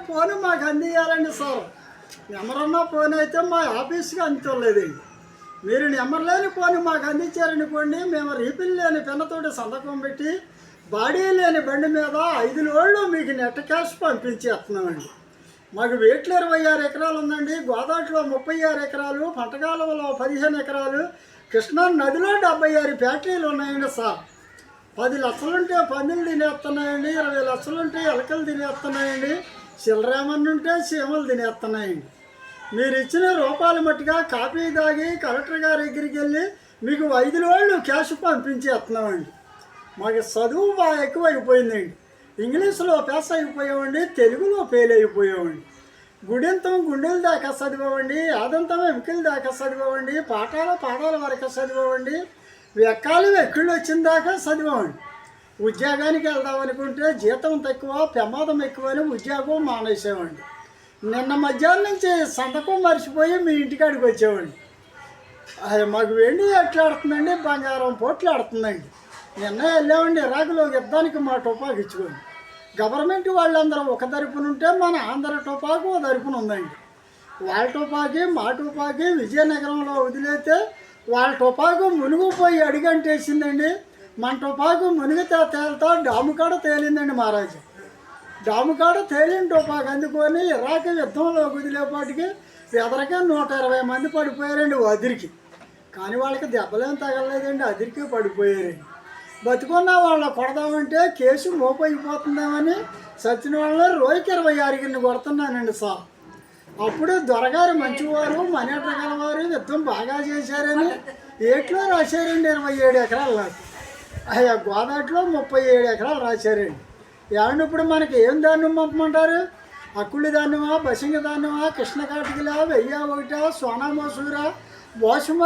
Phone మాకు అందియాలండి sir. Number ఉన్న phone అయితే మా ఆఫీస్కి అందుతలేదండి. మీరు నెంబర్ లేని ఫోన్ మాకు అందించారనుకోండి, మేము రీపిల్ లేని పెన్నతోటి సంతకం పెట్టి బాడీ లేని బండి మీద 5 లోడ్లు మీకు నెట్ క్యాష్ పంపించేస్తున్నామండి. మాకు వేట్లు 26 ఎకరాలు ఉందండి. గోదావరిలో 36 ఎకరాలు, పంటకాలంలో 15 ఎకరాలు, కృష్ణా నదిలో 76 ఫ్యాక్టరీలు ఉన్నాయండి సార్. 10 లక్షలుంటే పందులు తినేస్తున్నాయండి, 20 లక్షలుంటే ఎలకలు తినేస్తున్నాయండి, చిల్లరేమన్నుంటే ఉంటే చీమలు తినేస్తున్నాయండి. మీరు ఇచ్చిన రూపాయలు మట్టుగా కాపీ తాగి కలెక్టర్ గారి దగ్గరికి వెళ్ళి మీకు 5 లోడ్లు క్యాష్ పంపించేస్తున్నామండి. మాకు చదువు బాగా ఎక్కువైపోయిందండి. ఇంగ్లీష్లో పాస్ అయిపోయామండి, తెలుగులో ఫెయిల్ అయిపోయామండి. గుడింతం గుండెల దాకా చదివామండి, ఆదంతం ఎముకల దాకా చదివామండి, పాఠాల వరకు చదివామండి, వెక్కుళ్ళు వచ్చిన దాకా చదివామండి. ఉద్యోగానికి వెళ్దామనుకుంటే జీతం తక్కువ, ప్రమాదం ఎక్కువ అని ఉద్యోగం మానేసామండి. నిన్న మధ్యాహ్నం నుంచి సంతకం మర్చిపోయి మీ ఇంటికాడికి వచ్చామండి. అది మాకు వెండి ఎట్లా ఆడుతుందండి, బంగారం పోట్లు ఆడుతుందండి. నిన్న వెళ్ళామండి ఇరాకులో యుద్ధానికి మా టుపాకు ఇచ్చుకోండి. గవర్నమెంట్ వాళ్ళందరూ ఒక తరపున ఉంటే మన ఆంధ్ర టుపాకు ఓ తరపున ఉందండి. వాళ్ళ టుపాకి మా టుపాకి విజయనగరంలో వదిలేస్తే వాళ్ళ టుపాకు మునిగిపోయి అడిగంటేసిందండి. మన టుపాకు మునిగితే తేలుతా డాము కాడ తేలిందండి మహారాజు. డాము కాడ తేలిన టుపాకు అందుకొని ఇరాక్ యుద్ధంలో వదిలేపాటికి ఎదరకే 120 మంది పడిపోయారండి అదిరికి. కానీ వాళ్ళకి దెబ్బలేం తగలలేదండి, అదిరికి పడిపోయారండి. బతుకున్న వాళ్ళ కొడదామంటే కేసు మోపైపోతుందామని సచిన వాళ్ళ రోజుకి 26 కొడుతున్నానండి సార్. అప్పుడు దొరగారు మంచివారు, మనేట్ల గలవారు, యుద్ధం బాగా చేశారని ఏట్లో రాశారండి 27 ఎకరాలు నాకు. అయ్యా గోదావరిలో 37 ఎకరాలు రాశారండి. ఏమండి ఇప్పుడు మనకి ఏం ధాన్యం పంపమంటారు? అక్కుళ్ళు ధాన్యమా, బసింగ ధాన్యమా, కృష్ణ కాటికిలా, 1001, సోనా మసూరా, బాసుమతి